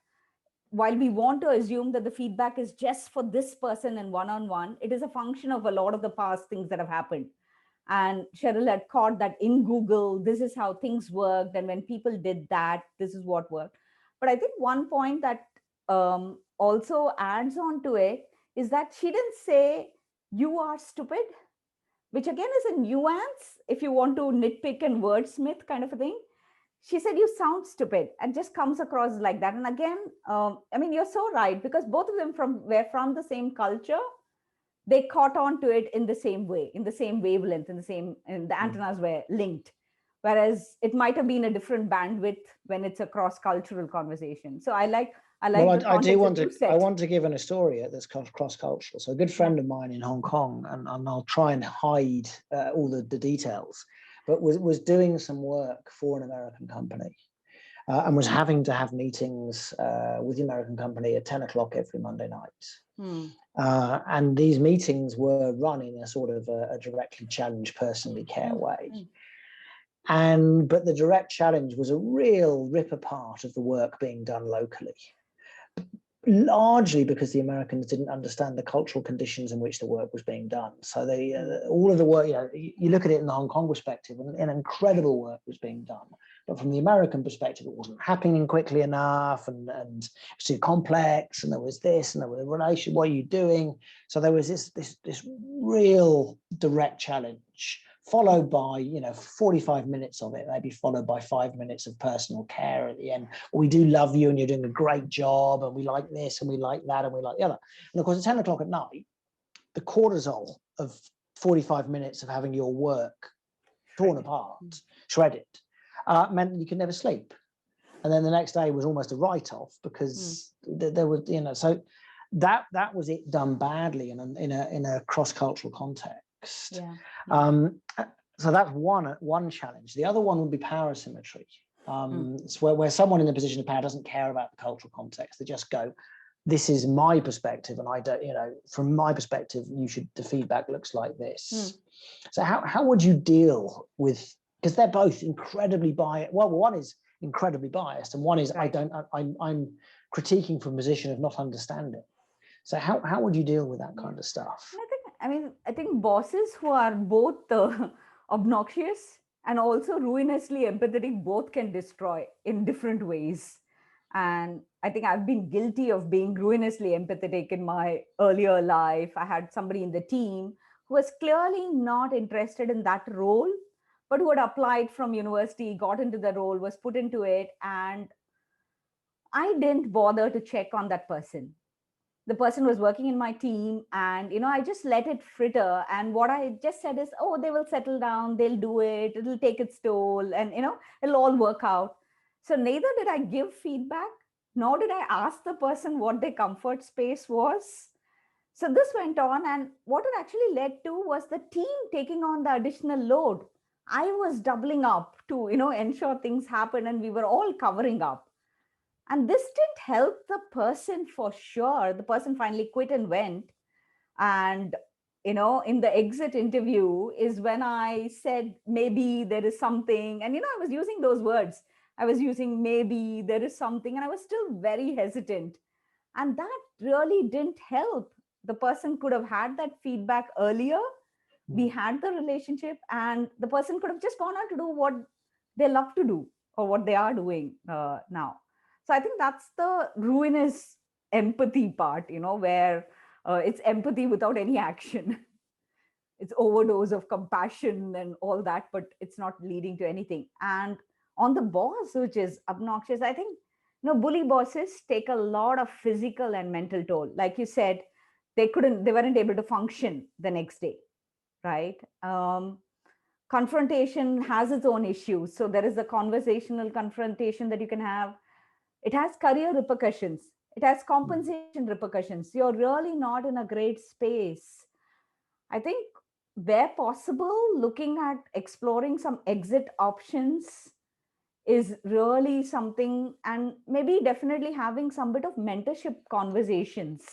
while we want to assume that the feedback is just for this person and one-on-one, it is a function of a lot of the past things that have happened. And Cheryl had caught that in Google, this is how things worked. And when people did that, this is what worked. But I think one point that also adds on to it is that she didn't say, you are stupid, which again is a nuance if you want to nitpick and wordsmith kind of a thing. She said, you sound stupid, and just comes across like that. And again, you're so right, because both of them were from the same culture. They caught on to it in the same way, in the same wavelength, and the antennas were linked. Whereas it might have been a different bandwidth when it's a cross-cultural conversation. So I like. Well, I want to give an Astoria that's cross-cultural. So a good friend of mine in Hong Kong, and I'll try and hide all the details, but was doing some work for an American company, and was having to have meetings with the American company at 10 o'clock every Monday night. And these meetings were run in a sort of a directly challenge, personally care way. But the direct challenge was a real rip apart of the work being done locally, largely because the Americans didn't understand the cultural conditions in which the work was being done. So all of the work, you look at it in the Hong Kong perspective, and incredible work was being done. But from the American perspective, it wasn't happening quickly enough, and it was too complex, and there was this, and there was a relation, what are you doing? So there was this real direct challenge, followed by 45 minutes of it, maybe followed by 5 minutes of personal care at the end. Well, we do love you, and you're doing a great job, and we like this, and we like that, and we like the other. And of course, at 10 o'clock at night, the cortisol of 45 minutes of having your work torn apart, shredded, meant that you could never sleep. And then the next day was almost a write-off, because there was, so that was it done badly in a cross-cultural context. So that's one challenge. The other one would be power asymmetry. It's where someone in a position of power doesn't care about the cultural context. They just go, this is my perspective, and I don't, from my perspective, the feedback looks like this. So how would you deal with, because they're both incredibly biased. Well, one is incredibly biased, and one is I'm critiquing from a position of not understanding. So how would you deal with that kind of stuff? I think bosses who are both obnoxious and also ruinously empathetic both can destroy in different ways. And I think I've been guilty of being ruinously empathetic in my earlier life. I had somebody in the team who was clearly not interested in that role, but who had applied from university, got into the role, was put into it. And I didn't bother to check on that person. The person was working in my team, and I just let it fritter. And what I just said is, oh, they will settle down, they'll do it, it'll take its toll, and it'll all work out. So neither did I give feedback, nor did I ask the person what their comfort space was. So this went on, and what it actually led to was the team taking on the additional load. I was doubling up to, ensure things happen, and we were all covering up. And this didn't help the person for sure. The person finally quit and went. And, in the exit interview is when I said, maybe there is something. And, I was using those words. I was using maybe there is something, and I was still very hesitant. And that really didn't help. The person could have had that feedback earlier. We had the relationship, and the person could have just gone on to do what they love to do or what they are doing now. So I think that's the ruinous empathy part, where it's empathy without any action. It's overdose of compassion and all that, but it's not leading to anything. And on the boss, which is obnoxious, I think, bully bosses take a lot of physical and mental toll. Like you said, they weren't able to function the next day, right? Confrontation has its own issues. So there is a conversational confrontation that you can have. It has career repercussions. It has compensation repercussions. You're really not in a great space. I think where possible, looking at exploring some exit options is really something, and maybe definitely having some bit of mentorship conversations.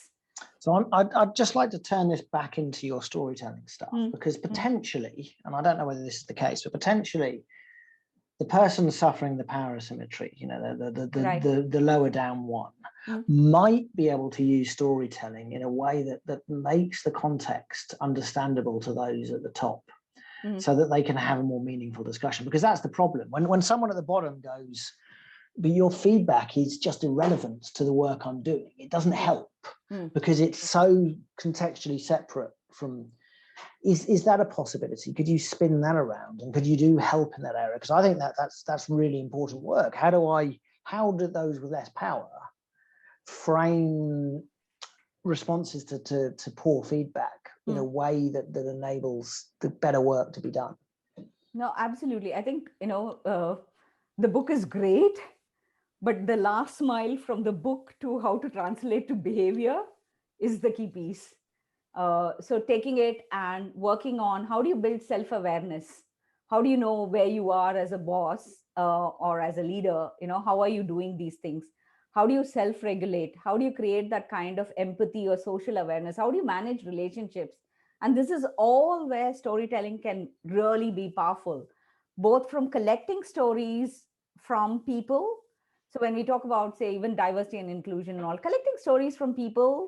So I'd just like to turn this back into your storytelling stuff, because potentially, and I don't know whether this is the case, but potentially the person suffering the power asymmetry, the lower down one, might be able to use storytelling in a way that makes the context understandable to those at the top, so that they can have a more meaningful discussion. Because that's the problem. When someone at the bottom goes, but your feedback is just irrelevant to the work I'm doing, it doesn't help, because it's so contextually separate from, is that a possibility? Could you spin that around, and could you do help in that area? Because I think that's really important work. How do those with less power frame responses to poor feedback in a way that enables the better work to be done? No, absolutely. I think, the book is great, but the last mile from the book to how to translate to behavior is the key piece. So taking it and working on, how do you build self-awareness? How do you know where you are as a boss or as a leader? How are you doing these things? How do you self-regulate? How do you create that kind of empathy or social awareness? How do you manage relationships? And this is all where storytelling can really be powerful, both from collecting stories from people. So when we talk about, say, even diversity and inclusion and all, collecting stories from people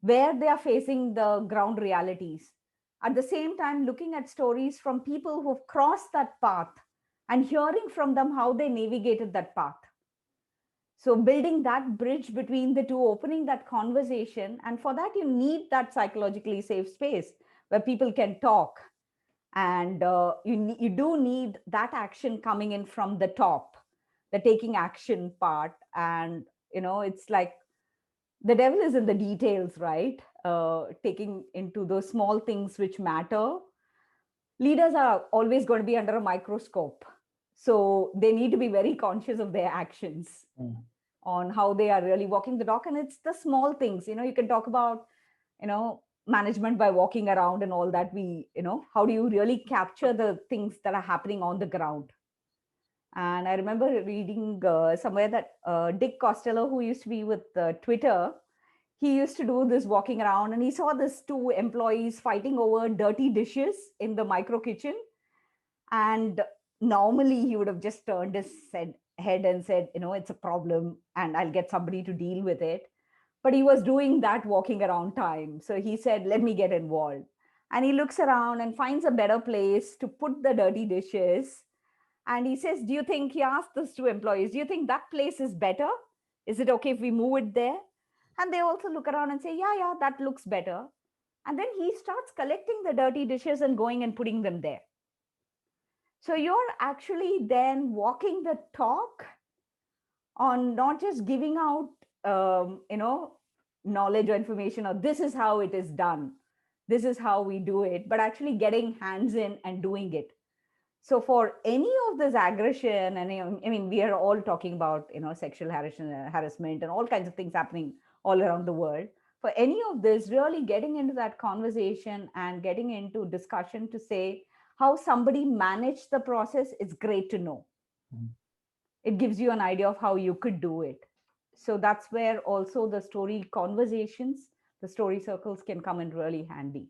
where they are facing the ground realities. At the same time, looking at stories from people who've crossed that path and hearing from them how they navigated that path. So building that bridge between the two, opening that conversation. And for that, you need that psychologically safe space where people can talk. And you do need that action coming in from the top, the taking action part. And, it's like the devil is in the details, right? Taking into those small things which matter. Leaders are always going to be under a microscope. So they need to be very conscious of their actions on how they are really walking the talk. And it's the small things, you can talk about, management by walking around and all that. How do you really capture the things that are happening on the ground? And I remember reading somewhere that Dick Costello, who used to be with Twitter, he used to do this walking around, and he saw this two employees fighting over dirty dishes in the micro kitchen. And normally he would have just turned his head and said, it's a problem and I'll get somebody to deal with it. But he was doing that walking around time. So he said, let me get involved. And he looks around and finds a better place to put the dirty dishes. And he says, he asked those two employees, do you think that place is better? Is it okay if we move it there? And they also look around and say, yeah, that looks better. And then he starts collecting the dirty dishes and going and putting them there. So you're actually then walking the talk on not just giving out, knowledge or information, or this is how it is done, this is how we do it, but actually getting hands in and doing it. So for any of this aggression, and I mean, we are all talking about, sexual harassment and all kinds of things happening all around the world. For any of this, really getting into that conversation and getting into discussion to say how somebody managed the process, it's great to know. It gives you an idea of how you could do it. So that's where also the story conversations, the story circles can come in really handy.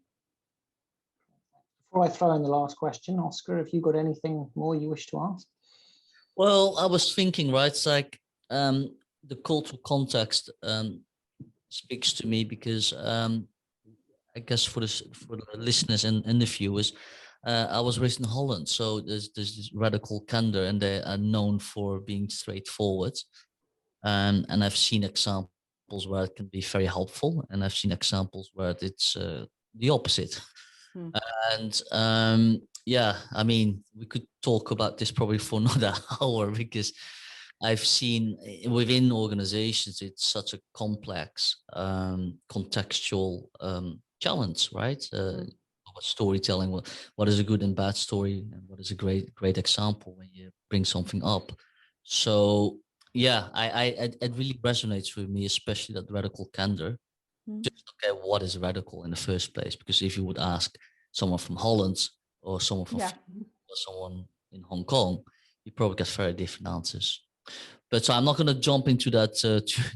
Before I throw in the last question, Oscar, have you got anything more you wish to ask? Well, I was thinking, right, it's like the cultural context speaks to me because I guess for the listeners and the viewers, I was raised in Holland, so there's this radical candor, and they are known for being straightforward. And I've seen examples where it can be very helpful, and I've seen examples where it's the opposite. And yeah, I mean, we could talk about this probably for another hour, because I've seen within organizations, it's such a complex contextual challenge, right? What storytelling, what is a good and bad story, and what is a great example when you bring something up. So yeah, it really resonates with me, especially that radical candor. Just okay, what is radical in the first place? Because if you would ask someone from Holland or someone from or someone in Hong Kong, you probably get very different answers. But so I'm not going to jump into that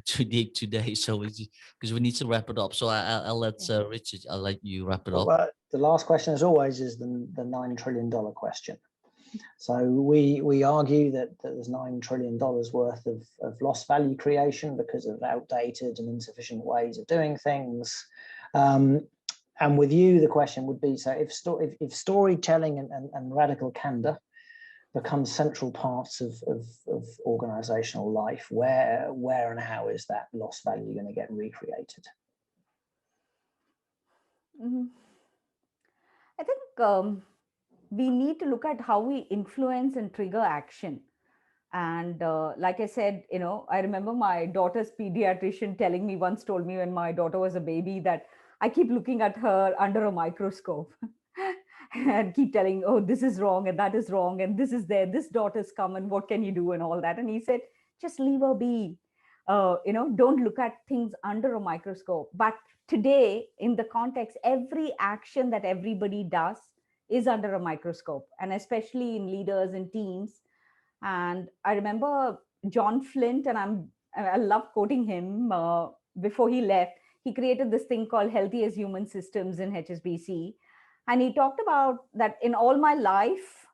too deep today. So because we need to wrap it up. So I'll let Richard. I'll let you wrap it up. Well, the last question, as always, is the $9 trillion question. So we argue that there's $9 trillion worth of lost value creation because of outdated and insufficient ways of doing things. And with you, the question would be: so if storytelling and radical candor become central parts of organizational life, where and how is that lost value going to get recreated? I think we need to look at how we influence and trigger action. And like I said, I remember my daughter's pediatrician told me when my daughter was a baby that I keep looking at her under a microscope and keep telling, oh, this is wrong and that is wrong and this is there, this daughter's come and what can you do and all that. And he said, just leave her be. Don't look at things under a microscope. But today, in the context, every action that everybody does is under a microscope, and especially in leaders and teams. And I remember John Flint, and I love quoting him. Before he left, he created this thing called Healthy as Human Systems in HSBC. And he talked about that in all my life,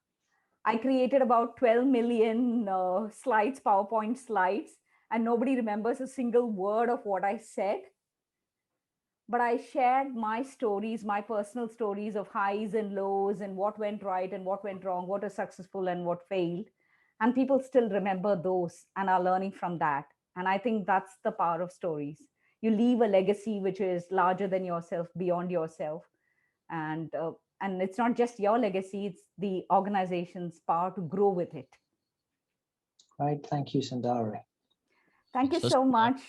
I created about 12 million slides, PowerPoint slides, and nobody remembers a single word of what I said. But I shared my stories, my personal stories of highs and lows and what went right and what went wrong, what was successful and what failed. And people still remember those and are learning from that. And I think that's the power of stories. You leave a legacy which is larger than yourself, beyond yourself. And it's not just your legacy, it's the organization's power to grow with it. Right. Thank you, Soundari. Thank you so much.